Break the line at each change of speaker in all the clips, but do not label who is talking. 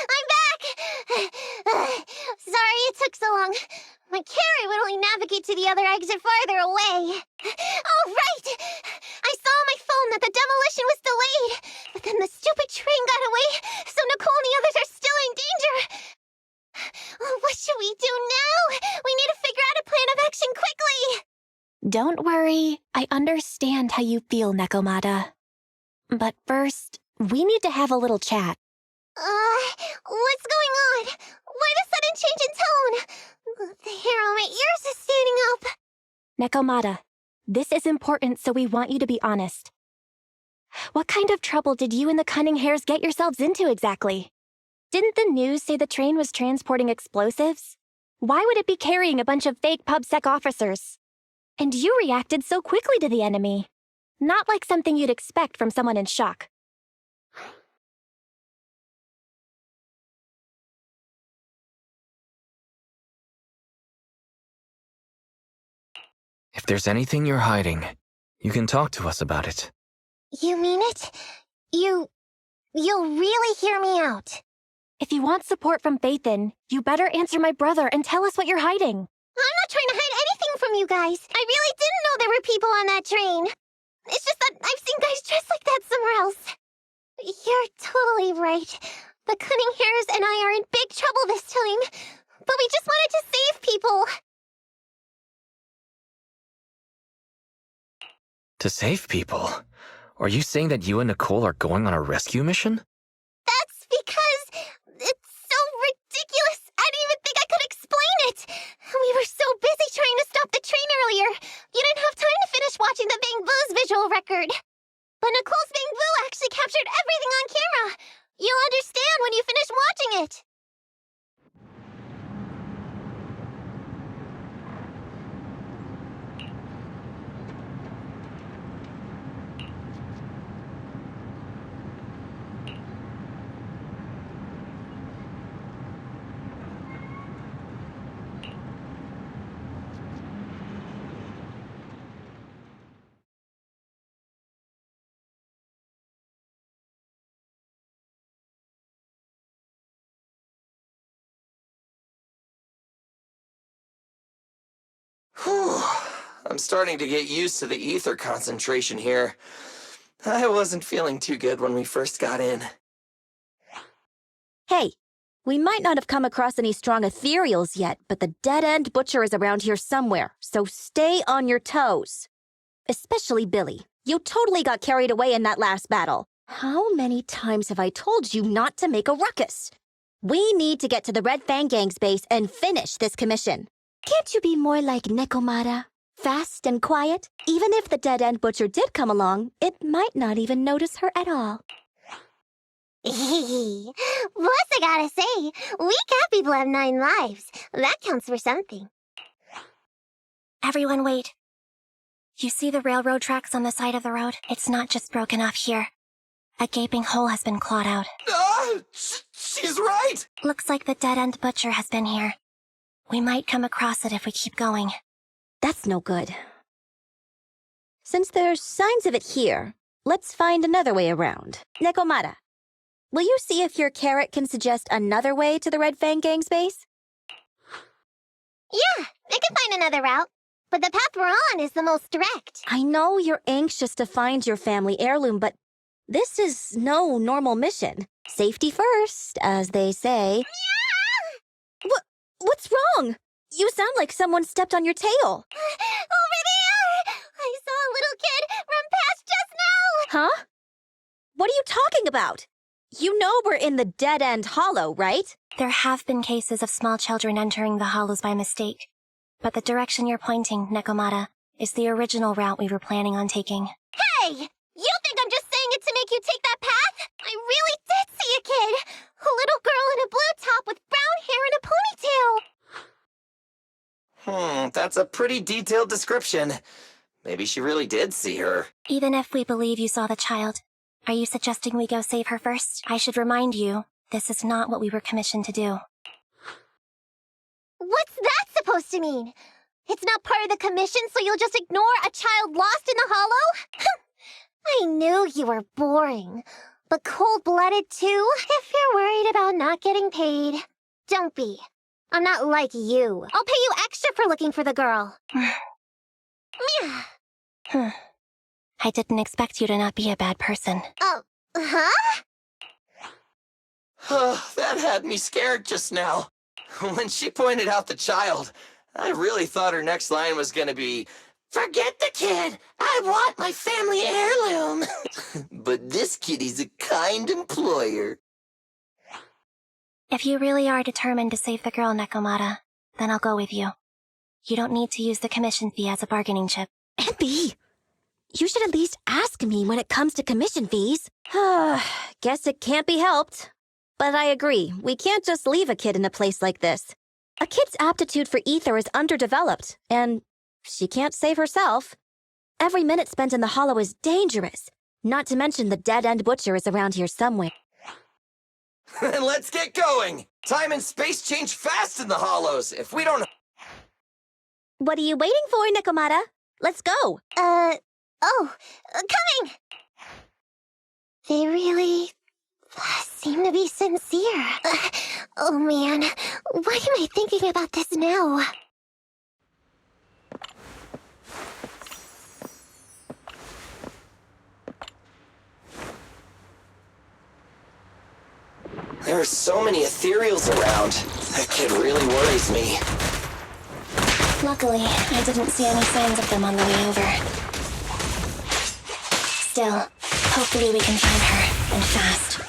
I'm back! Sorry it took so long. My carry would only navigate to the other exit farther away. Oh, right! I saw on my phone that the demolition was delayed, but then the stupid train got away, so Nicole and the others are still in danger. Oh, what should we do now? We need to figure out a plan of action quickly!
Don't worry. I understand how you feel, Nekomata. But first, we need to have a little chat.
What's going on? Why the sudden change in tone? The hair on my ears is standing up.
Nekomata, this is important, so we want you to be honest. What kind of trouble did you and the cunning hairs get yourselves into exactly? Didn't the news say the train was transporting explosives? Why would it be carrying a bunch of fake PubSec officers? And you reacted so quickly to the enemy. Not like something you'd expect from someone in shock.
If there's anything you're hiding, you can talk to us about it.
You mean it? You'll really hear me out.
If you want support from Phaethon, you better answer my brother and tell us what you're hiding.
I'm not trying to hide anything from you guys. I really didn't know there were people on that train. It's just that I've seen guys dressed like that somewhere else. You're totally right. The cunning hairs and I are in big trouble this time. But we just wanted to save people.
To save people? Are you saying that you and Nicole are going on a rescue mission?
That's because it's so ridiculous. I didn't even think I could explain it. We were so busy trying to stop the train earlier. You didn't have time to finish watching the Bangboo's visual record. But Nicole's Bangboo actually captured everything on camera. You'll understand when you finish watching it.
Whew. I'm starting to get used to the ether concentration here. I wasn't feeling too good when we first got in.
Hey, we might not have come across any strong ethereals yet, but the dead-end butcher is around here somewhere, so stay on your toes. Especially Billy. You totally got carried away in that last battle. How many times have I told you not to make a ruckus? We need to get to the Red Fang Gang's base and finish this commission. Can't you be more like Nekomata? Fast and quiet? Even if the dead-end butcher did come along, it might not even notice her at all.
Plus, I gotta say, we cat people have 9 lives. That counts for something.
Everyone wait. You see the railroad tracks on the side of the road? It's not just broken off here. A gaping hole has been clawed out.
She's right!
Looks like the dead-end butcher has been here. We might come across it if we keep going.
That's no good. Since there's signs of it here, let's find another way around. Nekomata, will you see if your carrot can suggest another way to the Red Fang Gang's base?
Yeah, I can find another route. But the path we're on is the most direct.
I know you're anxious to find your family heirloom, but this is no normal mission. Safety first, as they say. What's wrong? You sound like someone stepped on your tail.
Over there! I saw a little kid run past just now!
Huh? What are you talking about? You know we're in the dead-end hollow, right?
There have been cases of small children entering the hollows by mistake. But the direction you're pointing, Nekomata, is the original route we were planning on taking.
Hey! You think I'm just saying it to make you take that path? I really did see a kid! A little girl in a blue top with brown hair and a ponytail!
That's a pretty detailed description. Maybe she really did see her.
Even if we believe you saw the child, are you suggesting we go save her first? I should remind you, this is not what we were commissioned to do.
What's that supposed to mean? It's not part of the commission, so you'll just ignore a child lost in the hollow? I knew you were boring. But cold-blooded too? If you're worried about not getting paid, don't be. I'm not like you. I'll pay you extra for looking for the girl.
I didn't expect you to not be a bad person.
Oh, huh?
That had me scared just now. When she pointed out the child, I really thought her next line was gonna be, "Forget the kid! I want my family heirloom!" But this kitty's a kind employer.
If you really are determined to save the girl, Nekomata, then I'll go with you. You don't need to use the commission fee as a bargaining chip.
Eppy, you should at least ask me when it comes to commission fees. Guess it can't be helped. But I agree, we can't just leave a kid in a place like this. A kid's aptitude for ether is underdeveloped, and she can't save herself. Every minute spent in the hollow is dangerous, not to mention the dead-end butcher is around here somewhere.
Then let's get going! Time and space change fast in the hollows. If we don't...
What are you waiting for, Nekomata? Let's go!
Coming! They really seem to be sincere. Oh man, why am I thinking about this now?
There are so many ethereals around. That kid really worries me.
Luckily, I didn't see any signs of them on the way over. Still, hopefully we can find her, and fast.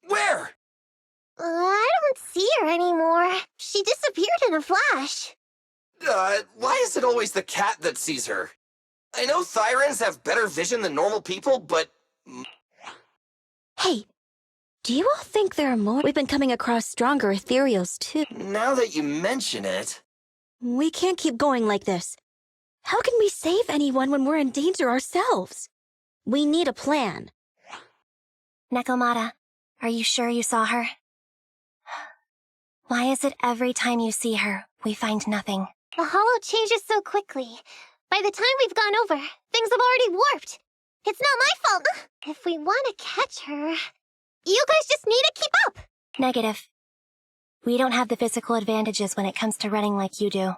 Where?
I don't see her anymore. She disappeared in a flash.
Why is it always the cat that sees her? I know Thyrans have better vision than normal people, but...
Hey, do you all think there are more? We've been coming across stronger ethereals, too.
Now that you mention it...
We can't keep going like this. How can we save anyone when we're in danger ourselves? We need a plan.
Nekomata, are you sure you saw her? Why is it every time you see her, we find nothing?
The hollow changes so quickly. By the time we've gone over, things have already warped. It's not my fault. If we want to catch her, you guys just need to keep up.
Negative. We don't have the physical advantages when it comes to running like you do.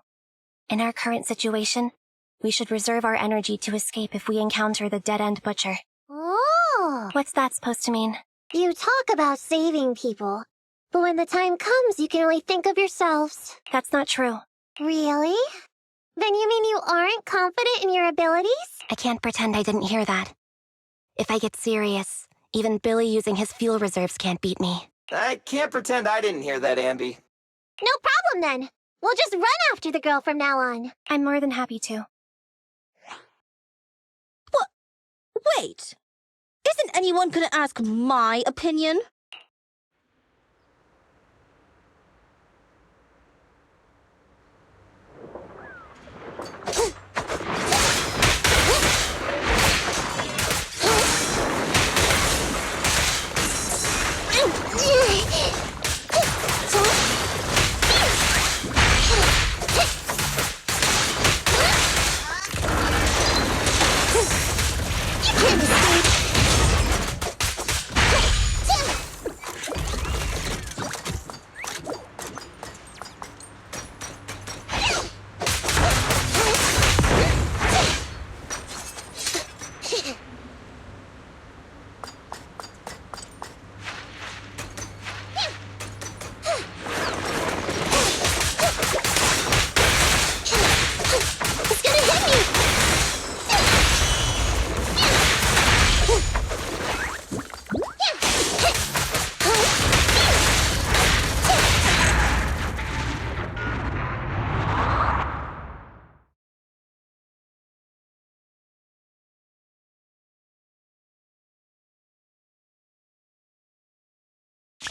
In our current situation, we should reserve our energy to escape if we encounter the dead-end butcher.
Oh.
What's that supposed to mean?
You talk about saving people, but when the time comes, you can only think of yourselves.
That's not true.
Really? Then you mean you aren't confident in your abilities?
I can't pretend I didn't hear that. If I get serious, even Billy using his fuel reserves can't beat me.
I can't pretend I didn't hear that, Ambi.
No problem then. We'll just run after the girl from now on.
I'm more than happy to.
Wait. Isn't anyone gonna ask my opinion?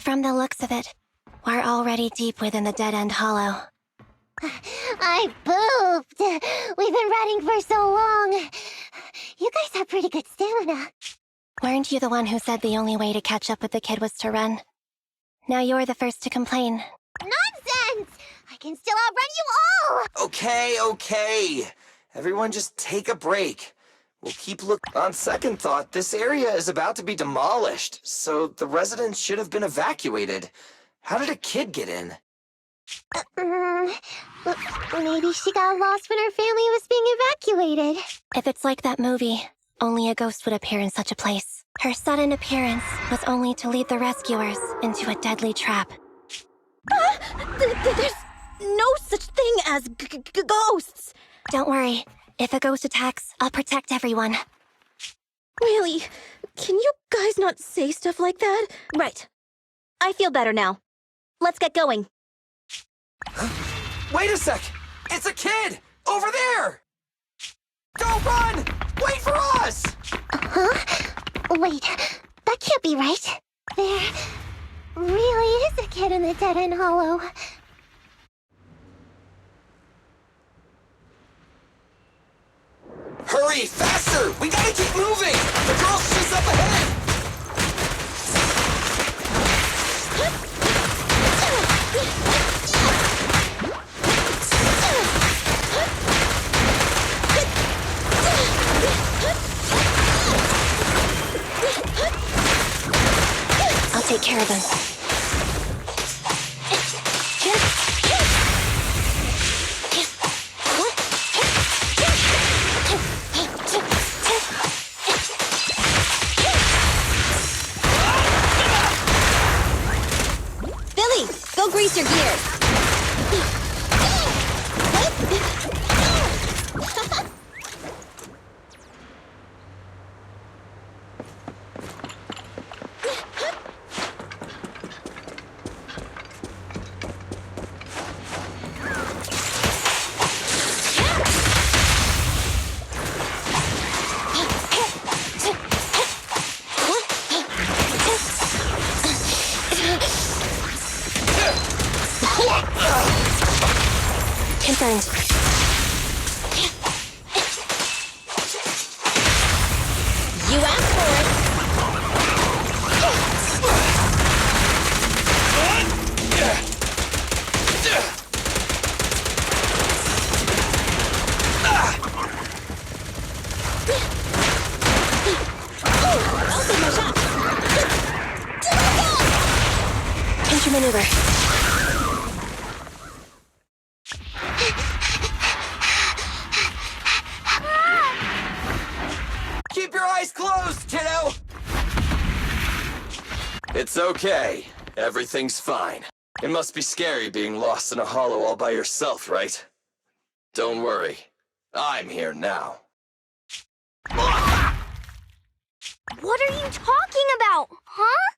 From the looks of it, we're already deep within the dead-end hollow.
I pooped. We've been running for so long. You guys have pretty good stamina.
Weren't you the one who said the only way to catch up with the kid was to run? Now you're the first to complain.
Nonsense! I can still outrun you all!
Okay. Everyone just take a break. We'll keep On second thought, this area is about to be demolished, so the residents should have been evacuated. How did a kid get in?
Maybe she got lost when her family was being evacuated.
If it's like that movie, only a ghost would appear in such a place. Her sudden appearance was only to lead the rescuers into a deadly trap.
There's no such thing as ghosts!
Don't worry. If a ghost attacks, I'll protect everyone.
Really? Can you guys not say stuff like that? Right. I feel better now. Let's get going.
Wait a sec! It's a kid! Over there! Don't run! Wait for us!
Huh? Wait, that can't be right. There really is a kid in the dead-end hollow.
Hurry, faster! We gotta keep moving! The girl's just up ahead!
I'll take care of them.
Billy, go grease your gears.
Confirmed.
You asked for it. I'll take my shot.
Counter maneuver.
It's okay. Everything's fine. It must be scary being lost in a hollow all by yourself, right? Don't worry. I'm here now.
What are you talking about, huh?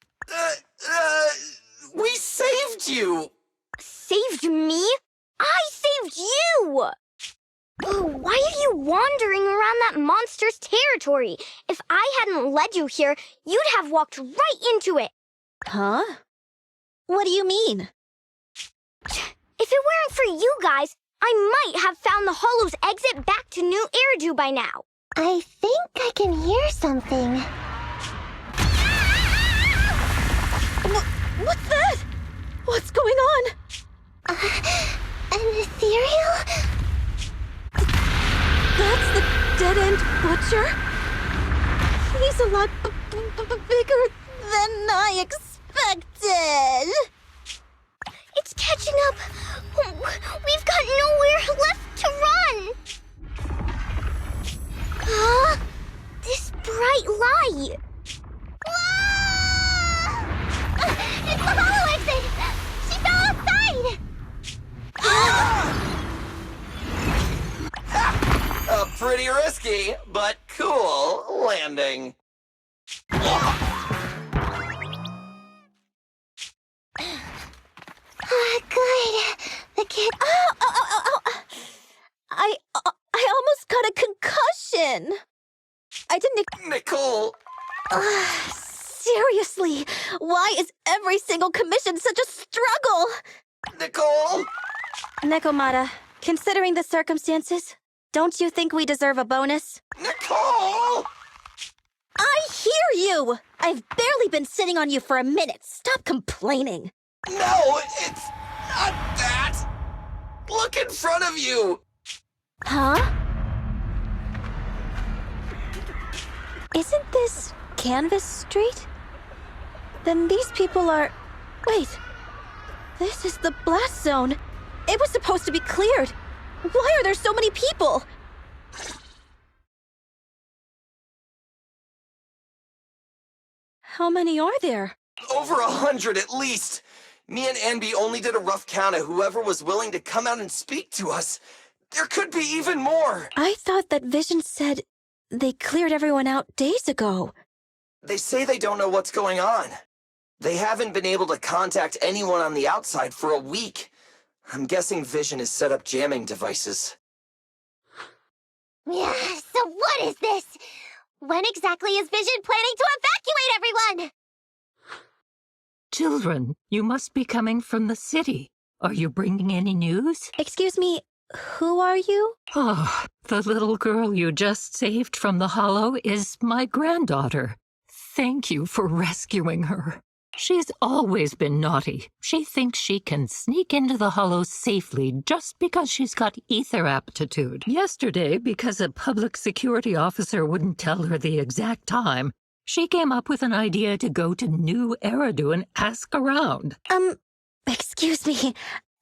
We saved you!
Saved me? I saved you! Oh, why are you wandering around that monster's territory? If I hadn't led you here, you'd have walked right into it.
Huh? What do you mean?
If it weren't for you guys, I might have found the Hollow's exit back to New Eridu by now. I think I can hear something.
What's that? What's going on?
An ethereal?
That's the dead-end butcher? He's a lot bigger than I expected.
It's catching up. We've got nowhere left to run. This bright light. It's the hollow exit! She fell outside!
A pretty risky, but cool landing.
Good. The kid...
Oh. I almost got a concussion. I didn't...
Nicole!
Seriously, why is every single commission such a struggle?
Nicole!
Nekomata, considering the circumstances, don't you think we deserve a bonus?
Nicole!
I hear you! I've barely been sitting on you for a minute. Stop complaining.
No, it's not that! Look in front of you!
Huh? Isn't this Canvas Street? Then these people are... Wait. This is the blast zone. It was supposed to be cleared. Why are there so many people? How many are there?
Over 100 at least. Me and Anby only did a rough count of whoever was willing to come out and speak to us. There could be even more.
I thought that Vision said they cleared everyone out days ago.
They say they don't know what's going on. They haven't been able to contact anyone on the outside for a week. I'm guessing Vision has set up jamming devices.
Yeah, so what is this? When exactly is Vision planning to evacuate everyone?
Children, you must be coming from the city. Are you bringing any news?
Excuse me, who are you?
Oh, the little girl you just saved from the hollow is my granddaughter. Thank you for rescuing her. She's always been naughty. She thinks she can sneak into the hollow safely just because she's got ether aptitude. Yesterday, because a public security officer wouldn't tell her the exact time, she came up with an idea to go to New Eridu and ask around.
Excuse me,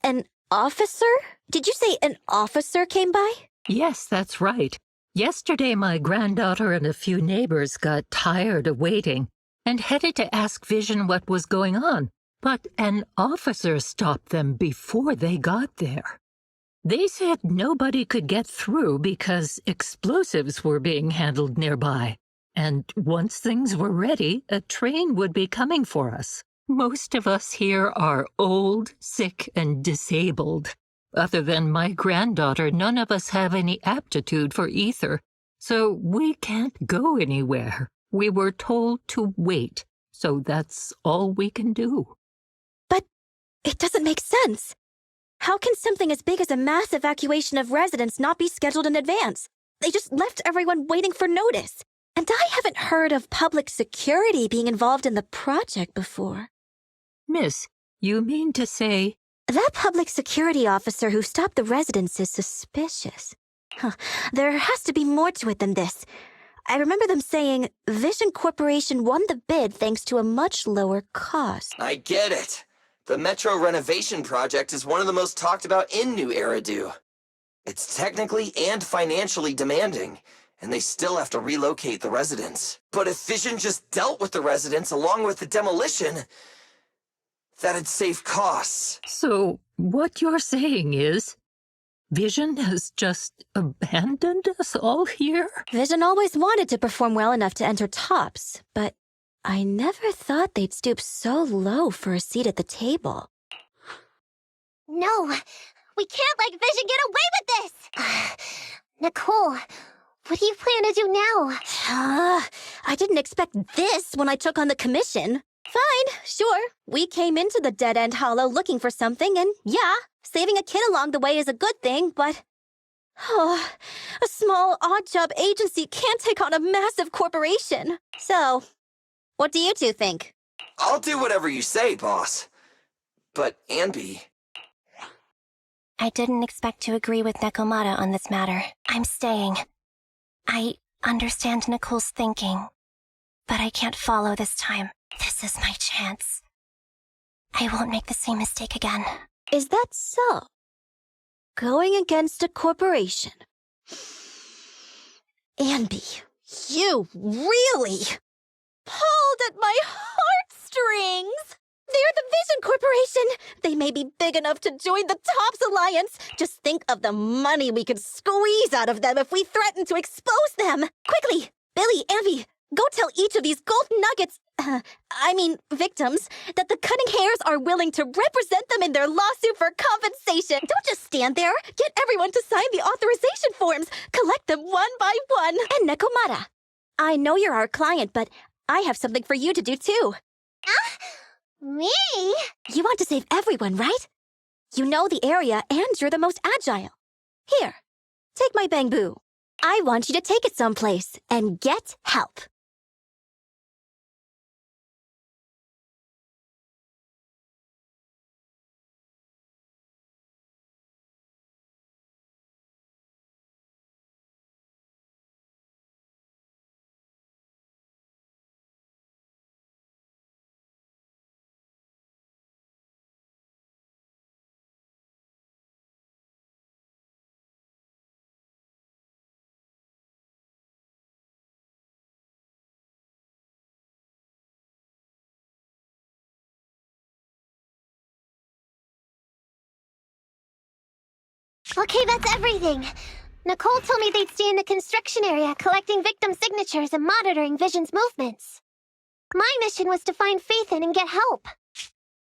an officer? Did you say an officer came by?
Yes, that's right. Yesterday, my granddaughter and a few neighbors got tired of waiting and headed to ask Vision what was going on, but an officer stopped them before they got there. They said nobody could get through because explosives were being handled nearby, and once things were ready, a train would be coming for us. Most of us here are old, sick, and disabled. Other than my granddaughter, none of us have any aptitude for ether, so we can't go anywhere. We were told to wait, so that's all we can do.
But it doesn't make sense. How can something as big as a mass evacuation of residents not be scheduled in advance? They just left everyone waiting for notice. And I haven't heard of public security being involved in the project before.
Miss, you mean to say...
That public security officer who stopped the residents is suspicious. There has to be more to it than this. I remember them saying Vision Corporation won the bid thanks to a much lower cost.
I get it. The Metro renovation project is one of the most talked about in New Eridu. It's technically and financially demanding, and they still have to relocate the residents. But if Vision just dealt with the residents along with the demolition, that'd save costs.
So, what you're saying is, Vision has just abandoned us all here?
Vision always wanted to perform well enough to enter tops, but I never thought they'd stoop so low for a seat at the table.
No, we can't let Vision get away with this! Nicole, what do you plan to do now?
I didn't expect this when I took on the commission. Fine, sure. We came into the dead-end hollow looking for something, and yeah, saving a kid along the way is a good thing, but... a small, odd-job agency can't take on a massive corporation. So, what do you two think?
I'll do whatever you say, boss. But, Anby...
I didn't expect to agree with Nekomata on this matter. I'm staying. I understand Nicole's thinking, but I can't follow this time. This is my chance. I won't make the same mistake again.
Is that so? Going against a corporation. Anby, you really pulled at my heartstrings! They're the Vision Corporation! They may be big enough to join the Tops Alliance! Just think of the money we could squeeze out of them if we threaten to expose them! Quickly! Billy, Anby, go tell each of these golden nuggets, victims, that the Cunning Hairs are willing to represent them in their lawsuit for compensation! Don't just stand there! Get everyone to sign the authorization forms! Collect them one by one! And Nekomata, I know you're our client, but I have something for you to do too.
Me?
You want to save everyone, right? You know the area, and you're the most agile. Here, take my Bangboo. I want you to take it someplace and get help.
Okay, that's everything. Nicole told me they'd stay in the construction area, collecting victim signatures and monitoring Vision's movements. My mission was to find Faithin and get help.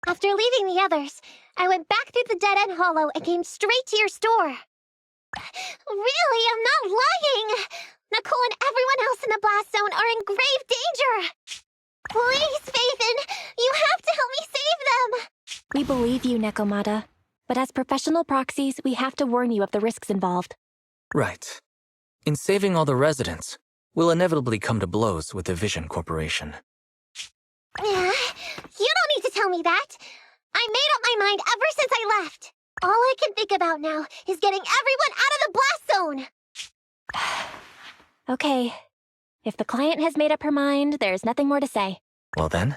After leaving the others, I went back through the dead-end hollow and came straight to your store. Really, I'm not lying! Nicole and everyone else in the blast zone are in grave danger! Please, Faithin, you have to help me save them!
We believe you, Nekomata. But as professional proxies, we have to warn you of the risks involved.
Right. In saving all the residents, we'll inevitably come to blows with the Vision Corporation.
You don't need to tell me that. I made up my mind ever since I left. All I can think about now is getting everyone out of the blast zone.
Okay. If the client has made up her mind, there's nothing more to say.
Well then,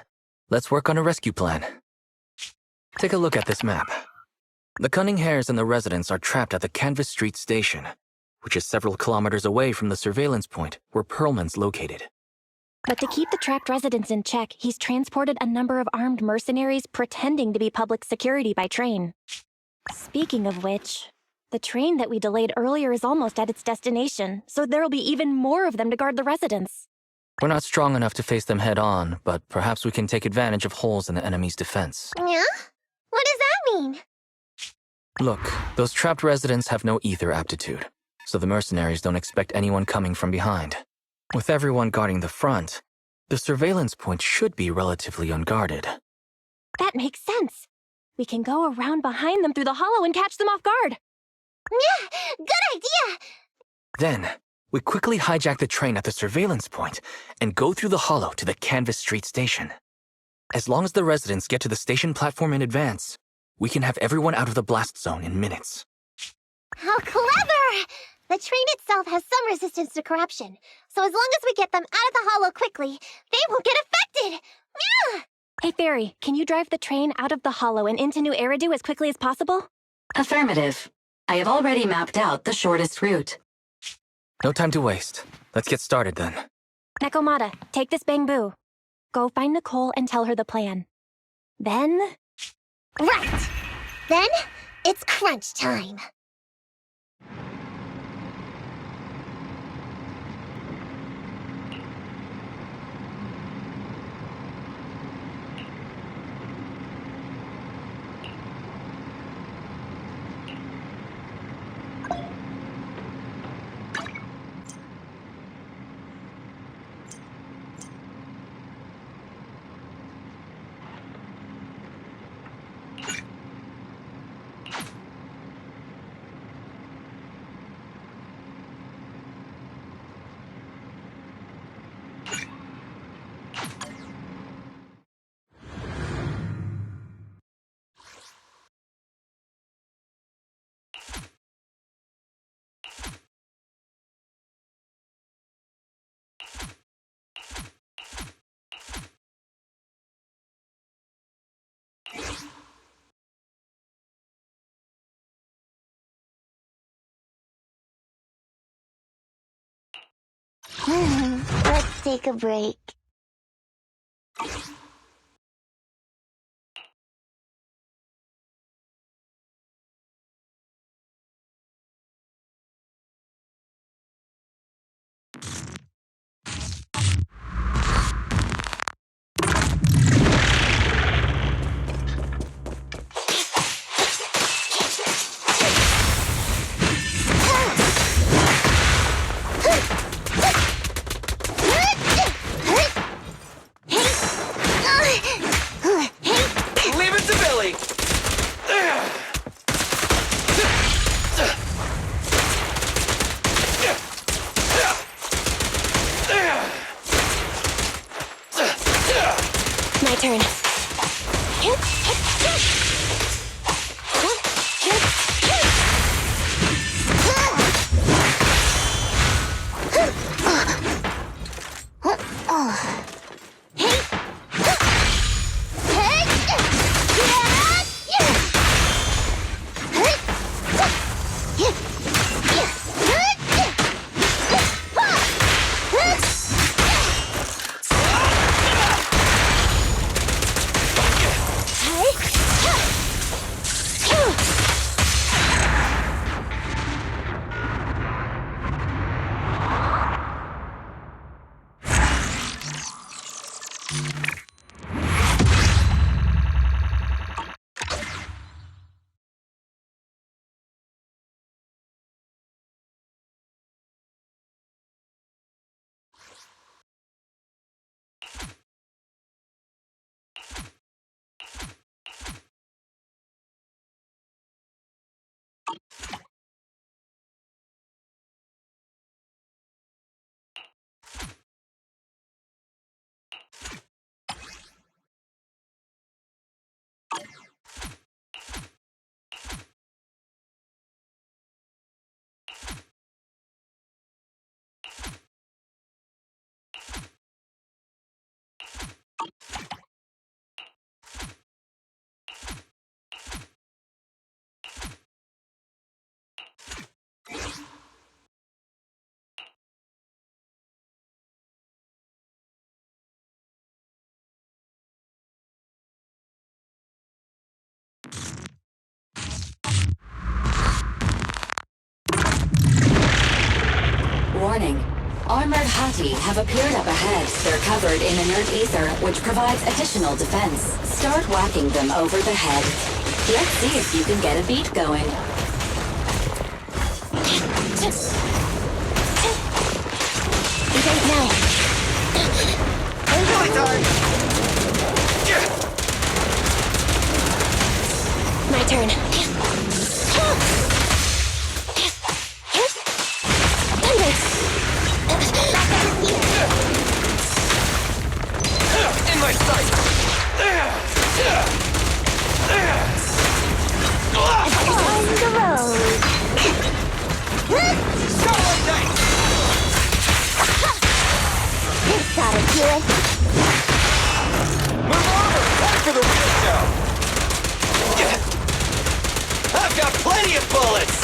let's work on a rescue plan. Take a look at this map. The Cunning Hairs and the residents are trapped at the Canvas Street station, which is several kilometers away from the surveillance point where Perlman's located.
But to keep the trapped residents in check, he's transported a number of armed mercenaries pretending to be public security by train. Speaking of which, the train that we delayed earlier is almost at its destination, so there'll be even more of them to guard the residents.
We're not strong enough to face them head-on, but perhaps we can take advantage of holes in the enemy's defense.
Yeah? What does that mean?
Look, those trapped residents have no ether aptitude, so the mercenaries don't expect anyone coming from behind. With everyone guarding the front, the surveillance point should be relatively unguarded.
That makes sense. We can go around behind them through the hollow and catch them off guard.
Yeah, good idea!
Then, we quickly hijack the train at the surveillance point and go through the hollow to the Canvas Street station. As long as the residents get to the station platform in advance, we can have everyone out of the blast zone in minutes.
How clever! The train itself has some resistance to corruption, so as long as we get them out of the hollow quickly, they won't get affected! Yeah!
Hey, Fairy, can you drive the train out of the hollow and into New Eridu as quickly as possible?
Affirmative. I have already mapped out the shortest route.
No time to waste. Let's get started then.
Nekomata, take this Bangboo. Go find Nicole and tell her the plan. Then...
Right! Then, it's crunch time. Let's take a break.
Leave it to Billy!
My turn.
Warning. Armored Hati have appeared up ahead. They're covered in inert ether, which provides additional defense. Start whacking them over the head. Let's see if you can get a beat going.
Right now.
Billy time!
My turn.
In my sight!
On the road.
Starlight Knight!
This ought to do it.
Move over! Back for the real show! I've got plenty of bullets!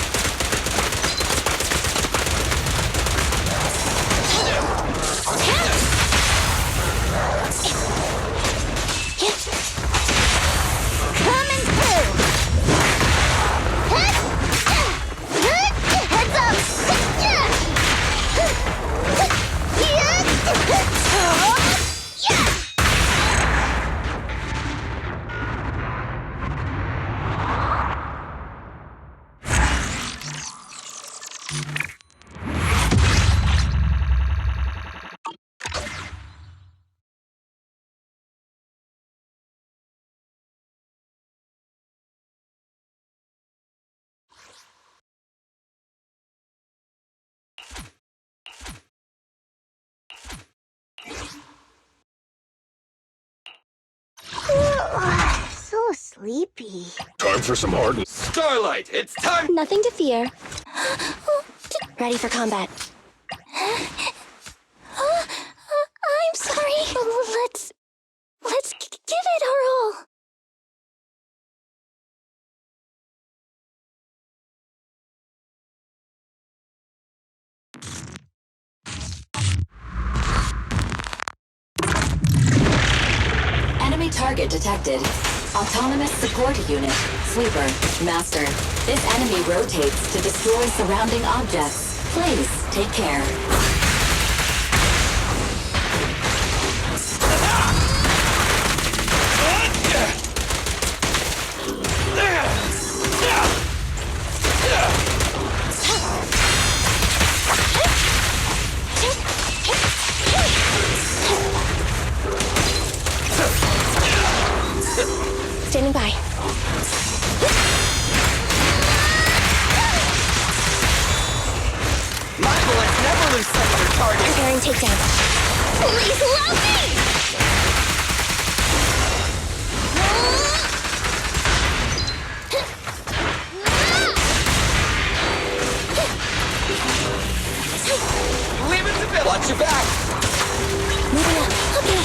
So sleepy.
Time for some hard.
Starlight, it's time!
Nothing to fear. Ready for combat. I'm sorry. Let's give it our all.
Enemy target detected. Autonomous support unit. Sweeper. Master. This enemy rotates to destroy surrounding objects. Please, take care.
Standing by.
My bullets never lose sight of their target!
Preparing takedown.
Please love me!
Leave it to Bill! Watch your back!
Moving up. Okay.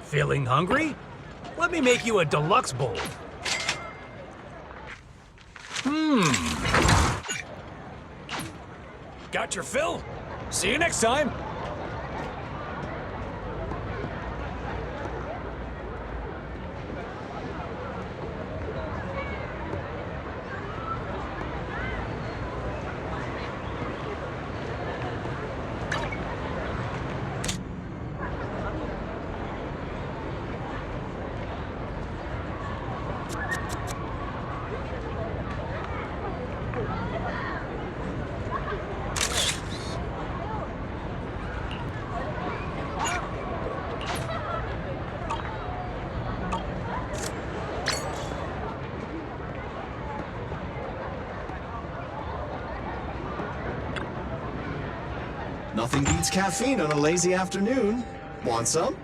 Feeling hungry? Let me make you a deluxe bowl. Got your fill? See you next time.
Nothing beats caffeine on a lazy afternoon. Want some?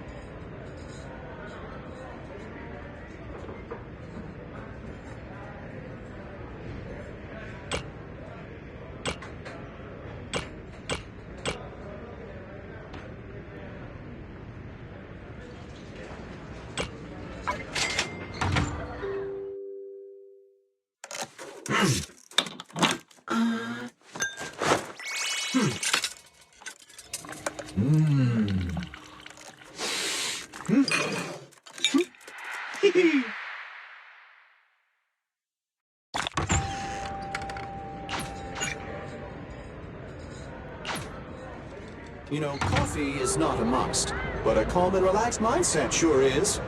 You know, coffee is not a must, but a calm and relaxed mindset sure is.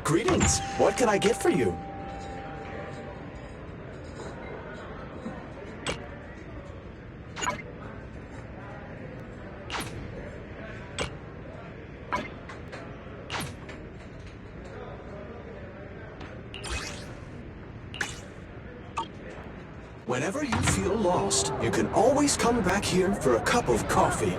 Greetings. What can I get for you? Whenever you feel lost, you can always come back here for a cup of coffee.